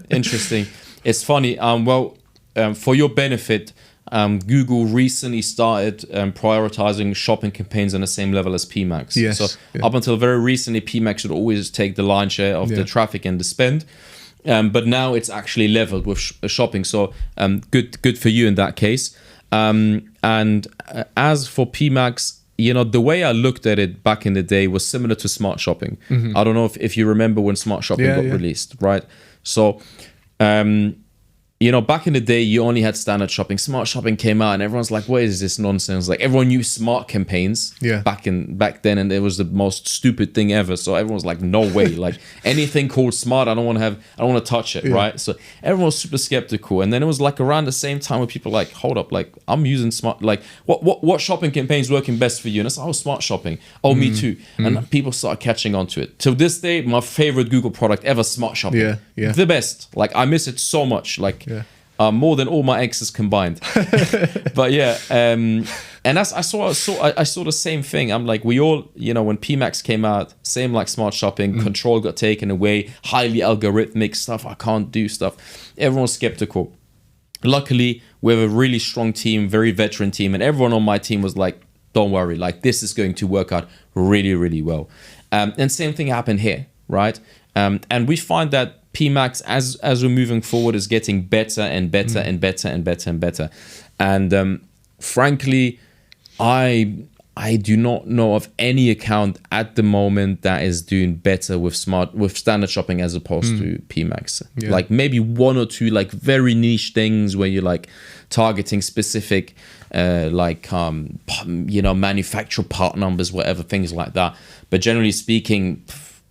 Interesting. It's funny. For your benefit, Google recently started prioritizing shopping campaigns on the same level as PMax. So up until very recently, PMax should always take the lion's share of the traffic and the spend. But now it's actually leveled with shopping. So good for you in that case. And as for PMax, the way I looked at it back in the day was similar to Smart Shopping. I don't know if you remember when Smart Shopping got released, right? So back in the day, you only had standard shopping. Smart shopping came out, and everyone's like, "What is this nonsense?" Like everyone knew smart campaigns back then, and it was the most stupid thing ever. So everyone's like, "No way!" Like anything called smart, I don't want to touch it, right? So everyone was super skeptical, and then it was like around the same time where people like, "Hold up, like I'm using smart. Like what shopping campaigns working best for you?" And it's smart shopping. Oh, me too. And people started catching on to it. Till this day, my favorite Google product ever, smart shopping. Yeah. The best. Like I miss it so much. Like. Yeah. More than all my exes combined. But and that's I saw the same thing. I'm like, we all, when PMax came out, same like smart shopping, control got taken away, highly algorithmic stuff, I can't do stuff. Everyone's skeptical. Luckily, we have a really strong team, very veteran team, and everyone on my team was like, don't worry, like this is going to work out really, really well. And same thing happened here, right? And we find that PMax, as we're moving forward, is getting better and better and better and better and better. And frankly, I do not know of any account at the moment that is doing better with standard shopping as opposed to PMax. Yeah. Like maybe one or two like very niche things where you're like targeting specific manufacturer part numbers, whatever, things like that. But generally speaking,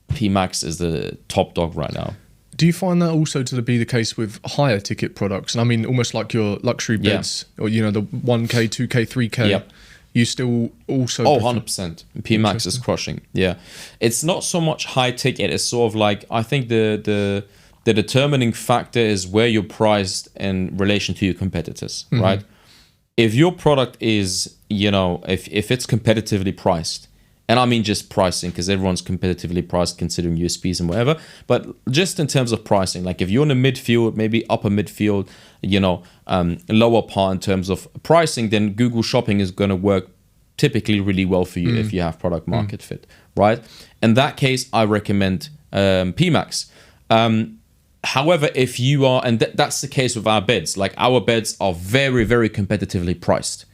PMax is the top dog right now. Do you find that also to be the case with higher ticket products? And I mean, almost like your luxury beds, or the 1K, 2K, 3K. Yep. You still also 100%. PMax is crushing. Yeah, it's not so much high ticket. It's sort of like, I think the determining factor is where you're priced in relation to your competitors, right? If your product is, if it's competitively priced. And I mean just pricing, because everyone's competitively priced considering USPs and whatever. But just in terms of pricing, like if you're in the midfield, maybe upper midfield, lower part in terms of pricing, then Google Shopping is going to work typically really well for you if you have product market fit, right? In that case, I recommend PMax. However, if you are, and that's the case with our beds, like our beds are very, very competitively priced.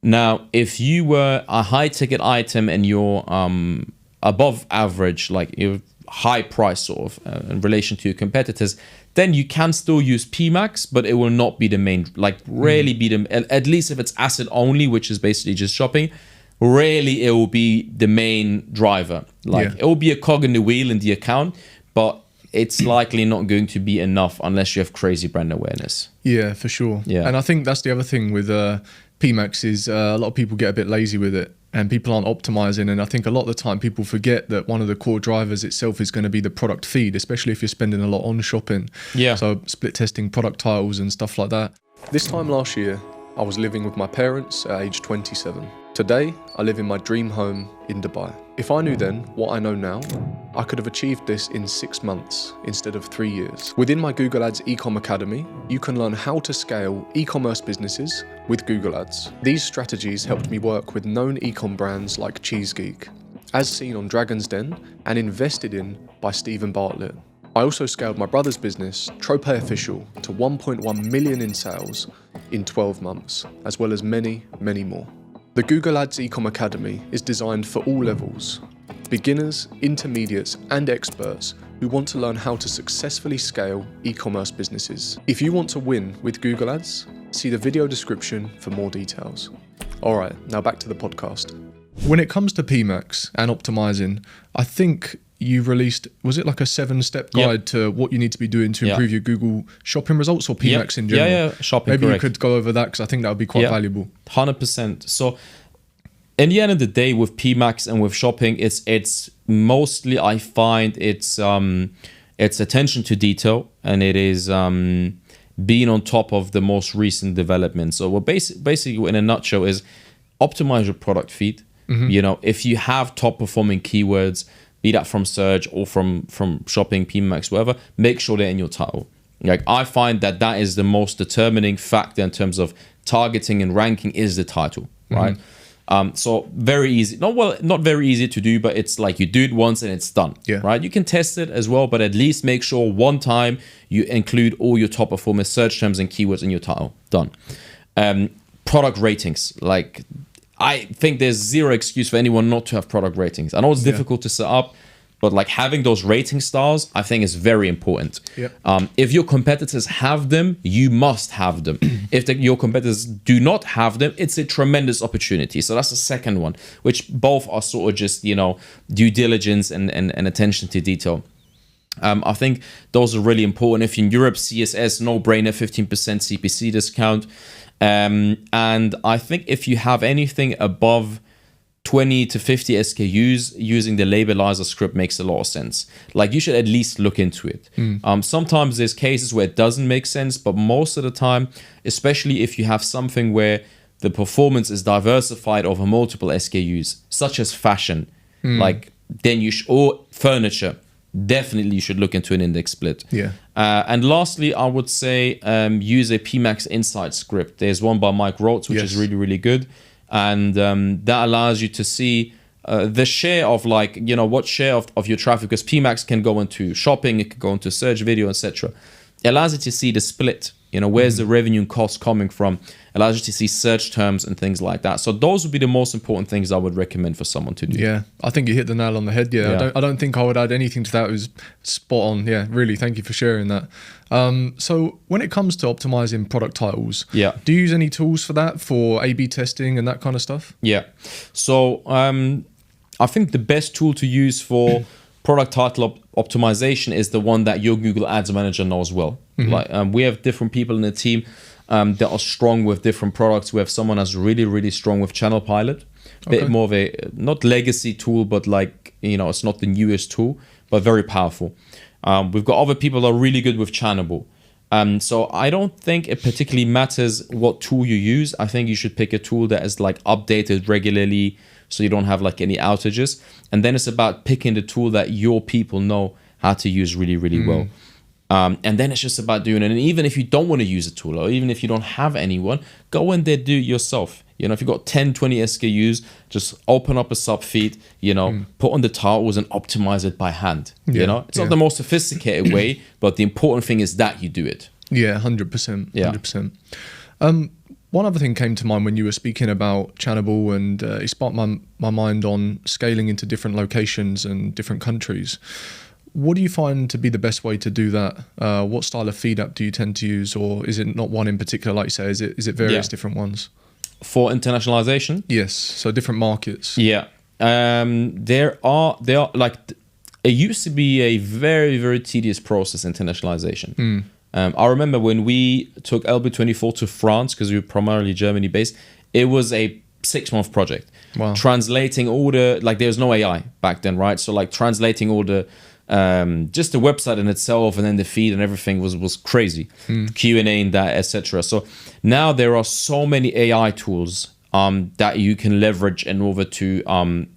Now, if you were a high ticket item and you're above average, like you're high price sort of in relation to your competitors, then you can still use PMax, but it will not be the main, like rarely be the, at least if it's asset only, which is basically just shopping, rarely it will be the main driver. Like it will be a cog in the wheel in the account, but it's likely not going to be enough unless you have crazy brand awareness. Yeah, for sure. Yeah. And I think that's the other thing with PMax is a lot of people get a bit lazy with it and people aren't optimizing. And I think a lot of the time people forget that one of the core drivers itself is going to be the product feed, especially if you're spending a lot on shopping. Yeah. So split testing product titles and stuff like that. This time last year, I was living with my parents at age 27. Today, I live in my dream home in Dubai. If I knew then what I know now, I could have achieved this in 6 months instead of 3 years. Within my Google Ads Ecom Academy, you can learn how to scale e-commerce businesses with Google Ads. These strategies helped me work with known ecom brands like CheeseGeek, as seen on Dragon's Den and invested in by Stephen Bartlett. I also scaled my brother's business, Tropay Official, to 1.1 million in sales in 12 months, as well as many, many more. The Google Ads Ecom Academy is designed for all levels, beginners, intermediates, and experts who want to learn how to successfully scale e-commerce businesses. If you want to win with Google Ads, see the video description for more details. All right, now back to the podcast. When it comes to PMax and optimizing, I think you released, was it like a 7-step guide to what you need to be doing to improve your Google shopping results, or PMax in general? Yeah, shopping, maybe correct. You could go over that because I think that would be quite valuable. 100%. So in the end of the day with PMax and with shopping, it's mostly, I find it's attention to detail, and it is being on top of the most recent developments. So what basically in a nutshell is optimize your product feed. If you have top performing keywords, be that from search or from shopping, PMax, whatever, make sure they're in your title. Like I find that is the most determining factor in terms of targeting and ranking is the title, right? So very easy, not very easy to do, but it's like you do it once and it's done, right? You can test it as well, but at least make sure one time you include all your top performing search terms and keywords in your title. Done. Product ratings, like I think there's zero excuse for anyone not to have product ratings. I know it's difficult to set up. but like having those rating stars, I think is very important. Yep. If your competitors have them, you must have them. If your competitors do not have them, it's a tremendous opportunity. So that's the second one, which both are sort of just, you know, due diligence and attention to detail. I think those are really important. If you're in Europe, CSS, no brainer, 15% CPC discount. And I think if you have anything above 20 to 50 SKUs, using the labelizer script makes a lot of sense. Like, you should at least look into it. Sometimes there's cases where it doesn't make sense, but most of the time, especially if you have something where the performance is diversified over multiple SKUs, such as fashion, like then or furniture, definitely you should look into an index split. Yeah. And lastly, I would say use a PMax Insight script. There's one by Mike Rhodes, which is really, really good. And that allows you to see the share of, like, you know, what share of your traffic, because PMax can go into shopping, it can go into search, video, etc. It allows you to see the split, you know, where's the revenue and cost coming from. It allows you to see search terms and things like that. So those would be the most important things I would recommend for someone to do. Yeah, I think you hit the nail on the head. Yeah. I don't think I would add anything to that. It was spot on. Yeah, really, thank you for sharing that. So when it comes to optimizing product titles, do you use any tools for that, for A/B testing and that kind of stuff? Yeah. So I think the best tool to use for product title optimization is the one that your Google Ads Manager knows well. Like we have different people in the team that are strong with different products. We have someone that's really, really strong with Channel Pilot. Bit more of a, not legacy tool, but like, you know, it's not the newest tool, but very powerful. We've got other people that are really good with Channable. So I don't think it particularly matters what tool you use. I think you should pick a tool that is like updated regularly, so you don't have like any outages. And then it's about picking the tool that your people know how to use really, really well. And then it's just about doing it. And even if you don't want to use a tool, or even if you don't have anyone, go in there, do it yourself. You know, if you've got 10, 20 SKUs, just open up a subfeed, you know, put on the titles and optimize it by hand. You know, it's not the most sophisticated way, but the important thing is that you do it. Yeah, 100%. 100%. One other thing came to mind when you were speaking about Channable, and it sparked my mind on scaling into different locations and different countries. What do you find to be the best way to do that? What style of feed app do you tend to use, or is it not one in particular, like you say? Is it various different ones? For internationalization? Yes, so different markets. Yeah. There are like, it used to be a very, very tedious process, internationalization. I remember when we took Ep.21 to France, because we were primarily Germany based, it was a 6-month project. Wow. Translating all the, like, there was no AI back then, right? So like translating all the, just the website in itself, and then the feed and everything was crazy. Q&A and that, etc. So now there are so many AI tools that you can leverage in order to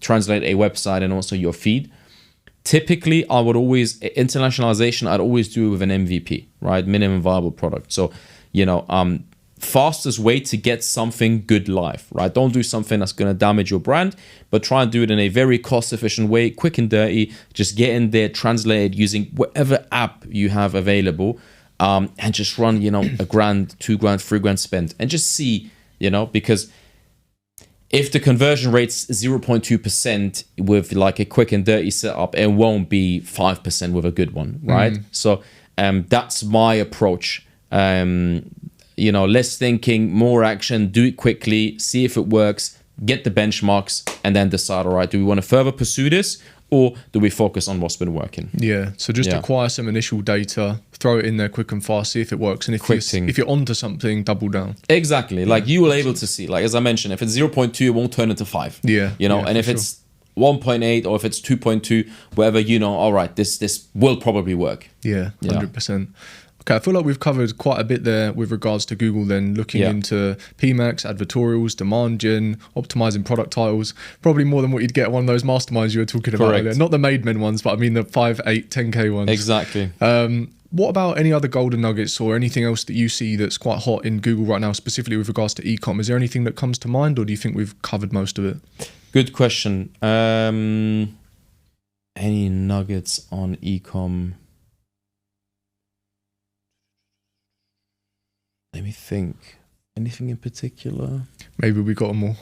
translate a website and also your feed. Typically, I would always, internationalization, I'd always do it with an MVP, right? Minimum viable product. So, you know, fastest way to get something good live, right? Don't do something that's going to damage your brand, but try and do it in a very cost efficient way, quick and dirty. Just get in there, translate using whatever app you have available, and just run, you know, $1,000, $2,000, $3,000 spend, and just see, you know, because if the conversion rate's 0.2% with like a quick and dirty setup, it won't be 5% with a good one, right? So that's my approach. You know, less thinking, more action, do it quickly, see if it works, get the benchmarks, and then decide, all right, do we want to further pursue this, or do we focus on what's been working? Yeah, so just acquire some initial data, throw it in there quick and fast, see if it works, and if you're onto something, double down. Exactly, like you will able to see, like as I mentioned, if it's 0.2, it won't turn into 5. Yeah, you know, and if it's 1.8 or if it's 2.2, whatever, you know, all right, this will probably work. Yeah, 100%. Okay, I feel like we've covered quite a bit there with regards to Google, then looking into PMax, Advertorials, demand gen, optimizing product titles, probably more than what you'd get at one of those masterminds you were talking about earlier. Not the made men ones, but I mean the 5, 8, 10K ones. Exactly. What about any other golden nuggets or anything else that you see that's quite hot in Google right now, specifically with regards to ecom? Is there anything that comes to mind, or do you think we've covered most of it? Good question. Any nuggets on ecom? Let me think. Anything in particular? Maybe we got more.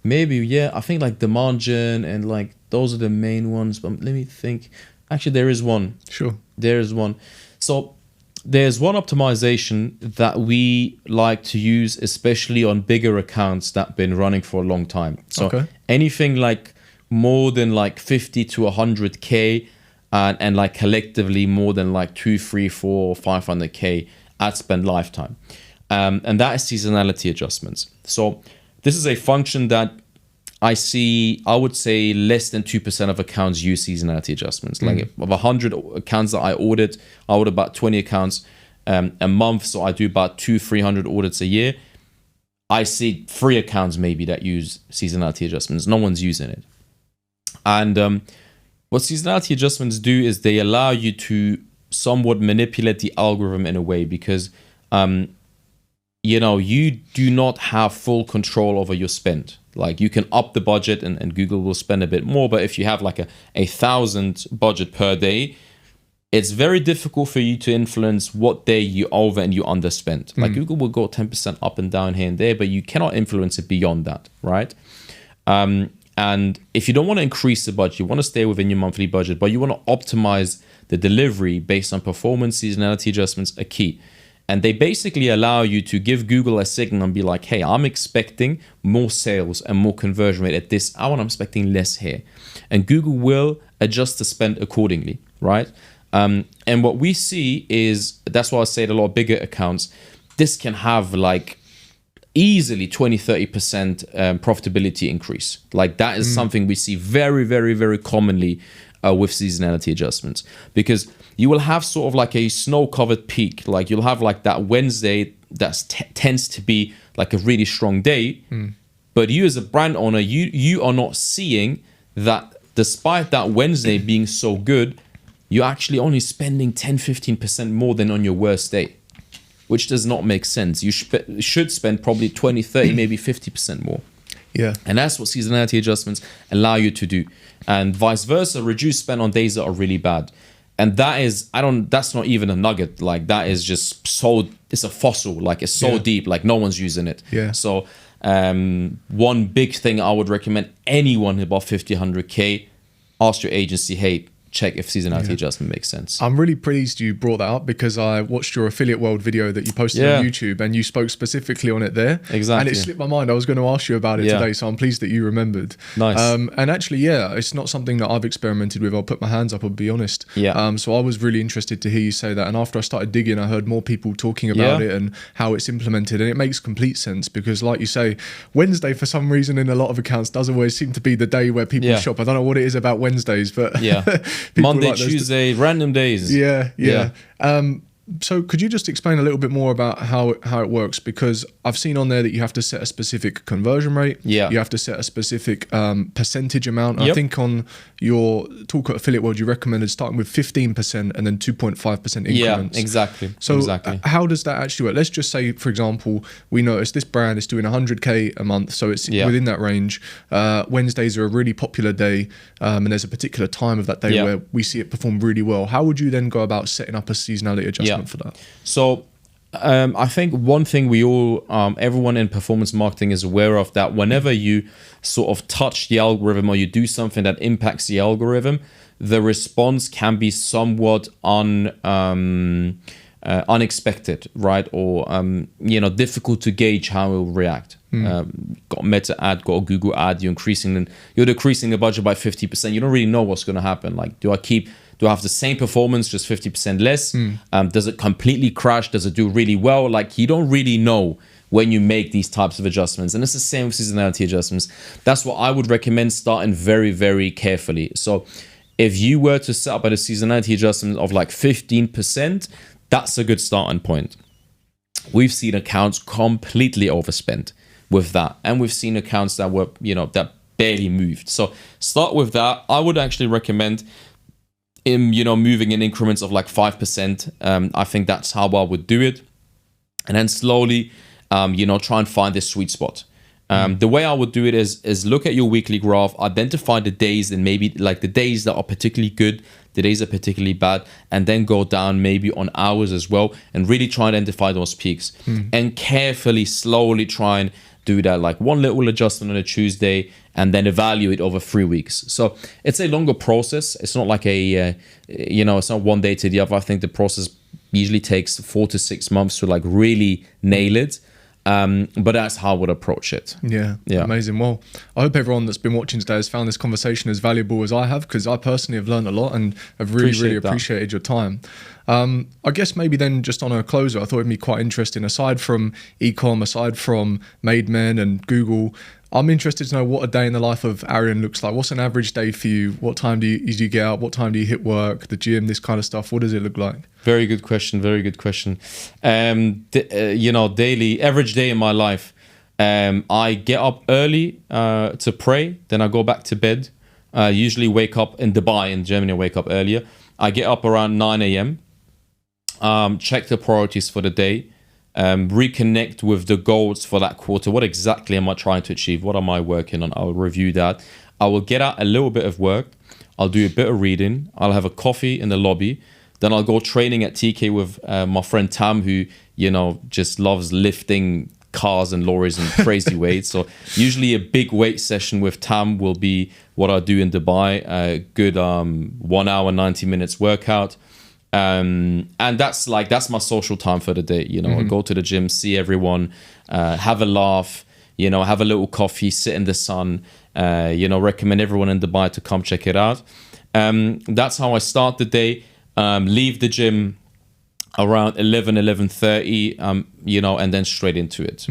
Maybe, yeah. I think like demand gen and like those are the main ones. But let me think. Actually, there is one. Sure. There is one. So there's one optimization that we like to use, especially on bigger accounts that have been running for a long time. So anything like more than like 50 to 100K and like collectively more than like 2, 3, 4, 500K ad spend lifetime. And that is seasonality adjustments. So this is a function that I see, I would say less than 2% of accounts use seasonality adjustments. Like of 100 accounts that I audit about 20 accounts a month. So I do about 200-300 audits a year. I see 3 accounts maybe that use seasonality adjustments. No one's using it. And what seasonality adjustments do is they allow you to somewhat manipulate the algorithm in a way, because you do not have full control over your spend. Like you can up the budget and Google will spend a bit more, but if you have like a 1,000 budget per day, it's very difficult for you to influence what day you over and you underspend. Like Google will go 10% up and down here and there, but you cannot influence it beyond that, right? And if you don't want to increase the budget, you want to stay within your monthly budget, but you want to optimize the delivery based on performance, seasonality adjustments are key. And they basically allow you to give Google a signal and be like, hey, I'm expecting more sales and more conversion rate at this hour, and I'm expecting less here. And Google will adjust the spend accordingly, right? And what we see is, that's why I say a lot of bigger accounts, this can have like easily 20-30% profitability increase. Like that is something we see very, very, very commonly with seasonality adjustments, because you will have sort of like a snow-covered peak. Like you'll have like that Wednesday that tends to be like a really strong day, but you as a brand owner, you are not seeing that despite that Wednesday being so good, you're actually only spending 10-15% more than on your worst day, which does not make sense. You should spend probably 20, 30, maybe 50% more. Yeah. And that's what seasonality adjustments allow you to do. And vice versa, reduce spend on days that are really bad. And that is, that's not even a nugget. Like that is just it's a fossil. Like it's so deep, like no one's using it. Yeah. So one big thing I would recommend anyone above 50, 100K, ask your agency, hey, check if seasonality adjustment makes sense. I'm really pleased you brought that up, because I watched your Affiliate World video that you posted on YouTube, and you spoke specifically on it there. Exactly. And it slipped my mind. I was going to ask you about it today, so I'm pleased that you remembered. Nice. And actually, it's not something that I've experimented with. I'll put my hands up, I'll be honest. Yeah. So I was really interested to hear you say that. And after I started digging, I heard more people talking about it and how it's implemented. And it makes complete sense, because like you say, Wednesday for some reason in a lot of accounts does always seem to be the day where people shop. I don't know what it is about Wednesdays, but Monday, like Tuesday, random days. Yeah. So could you just explain a little bit more about how it works? Because I've seen on there that you have to set a specific conversion rate. Yeah. You have to set a specific percentage amount. I think on your talk at Affiliate World, you recommended starting with 15% and then 2.5% increments. Yeah, exactly. So how does that actually work? Let's just say, for example, we notice this brand is doing 100K a month. So it's within that range. Wednesdays are a really popular day. And there's a particular time of that day where we see it perform really well. How would you then go about setting up a seasonality adjustment for that? So I think one thing we all, everyone in performance marketing is aware of, that whenever you sort of touch the algorithm or you do something that impacts the algorithm, the response can be somewhat unexpected, right? Or difficult to gauge how it will react. Got a Meta ad, got a Google ad, you're decreasing the budget by 50%. You don't really know what's going to happen. Like, do I have the same performance, just 50% less? Does it completely crash? Does it do really well? Like, you don't really know when you make these types of adjustments. And it's the same with seasonality adjustments. That's what I would recommend starting very, very carefully. So if you were to set up at a seasonality adjustment of like 15%, that's a good starting point. We've seen accounts completely overspent with that. And we've seen accounts that were, that barely moved. So start with that. I would actually recommend moving in increments of like 5%. I think that's how I would do it. And then slowly, try and find this sweet spot. The way I would do it is look at your weekly graph, identify the days, and maybe like the days that are particularly good, the days are particularly bad, and then go down maybe on hours as well, and really try and identify those peaks. And carefully, slowly try and do that like one little adjustment on a Tuesday, and then evaluate over 3 weeks. So it's a longer process. It's not like it's not one day to the other. I think the process usually takes 4 to 6 months to like really nail it. But that's how I would approach it. Yeah, amazing. Well, I hope everyone that's been watching today has found this conversation as valuable as I have, because I personally have learned a lot and have really appreciated your time. I guess maybe then just on a closer, I thought it'd be quite interesting, aside from Ecom, aside from Made Men and Google, I'm interested to know what a day in the life of Arian looks like. What's an average day for you? What time do you get out? What time do you hit work, the gym, this kind of stuff? What does it look like? Very good question. Daily, average day in my life. I get up early to pray. Then I go back to bed. Usually wake up in Dubai, in Germany, I wake up earlier. I get up around 9 a.m. Check the priorities for the day. Reconnect with the goals for that quarter. What exactly am I trying to achieve? What am I working on? I'll review that. I will get out a little bit of work. I'll do a bit of reading. I'll have a coffee in the lobby. Then I'll go training at TK with my friend Tam, who, just loves lifting cars and lorries and crazy weights. So usually a big weight session with Tam will be what I do in Dubai. A good 1 hour, 90 minutes workout. And that's my social time for the day. I go to the gym, see everyone, have a laugh, have a little coffee, sit in the sun, recommend everyone in Dubai to come check it out. That's how I start the day. Leave the gym around 11:30, and then straight into it.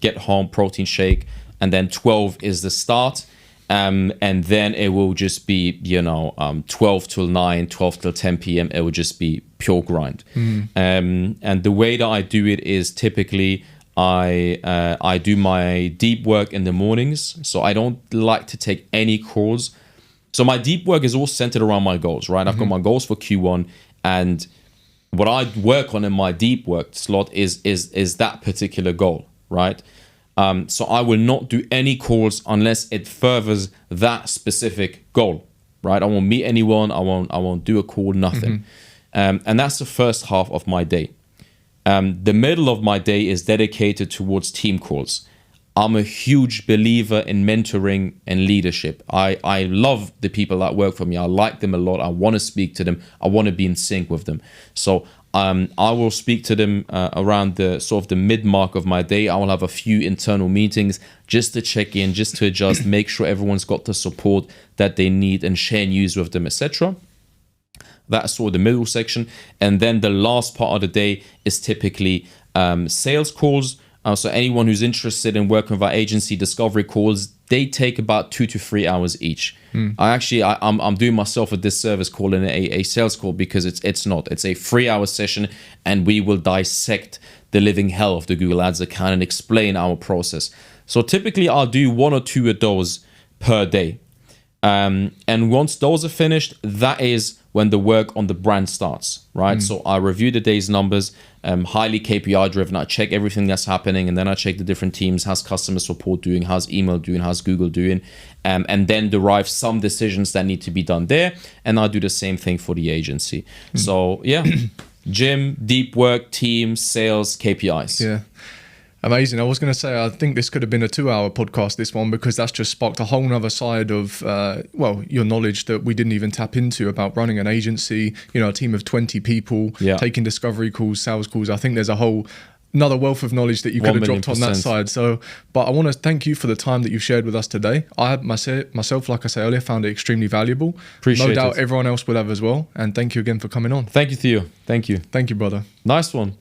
Get home, protein shake, and then 12 is the start. And then it will just be, 12 till 9, 12 till 10 p.m. It will just be pure grind. And the way that I do it is typically I do my deep work in the mornings. So I don't like to take any calls. So my deep work is all centered around my goals, right? I've got my goals for Q1, and what I work on in my deep work slot is that particular goal, right? So I will not do any calls unless it furthers that specific goal, right? I won't meet anyone. I won't do a call, nothing. And that's the first half of my day. The middle of my day is dedicated towards team calls. I'm a huge believer in mentoring and leadership. I love the people that work for me. I like them a lot. I want to speak to them. I want to be in sync with them. So I will speak to them around the sort of the mid mark of my day. I will have a few internal meetings just to check in, just to adjust, make sure everyone's got the support that they need, and share news with them, etc. That's sort of the middle section. And then the last part of the day is typically sales calls. So anyone who's interested in working with our agency, discovery calls, they take about 2 to 3 hours each. I'm doing myself a disservice calling it a sales call, because it's not. It's a 3-hour session, and we will dissect the living hell of the Google Ads account and explain our process. So typically I'll do 1 or 2 of those per day. And once those are finished, that is when the work on the brand starts, right? So I review the day's numbers, highly KPI driven. I check everything that's happening, and then I check the different teams. How's customer support doing? How's email doing? How's Google doing? And then derive some decisions that need to be done there. And I do the same thing for the agency. So yeah, gym, deep work, team, sales, KPIs. Yeah. Amazing. I was going to say, I think this could have been a 2-hour podcast, this one, because that's just sparked a whole nother side of, your knowledge that we didn't even tap into about running an agency, a team of 20 people, taking discovery calls, sales calls. I think there's another wealth of knowledge that you could have dropped on that side. So, but I want to thank you for the time that you've shared with us today. I myself, like I said earlier, found it extremely valuable. Appreciate it. No doubt everyone else will have as well. And thank you again for coming on. Thank you, Theo. Thank you. Thank you, brother. Nice one.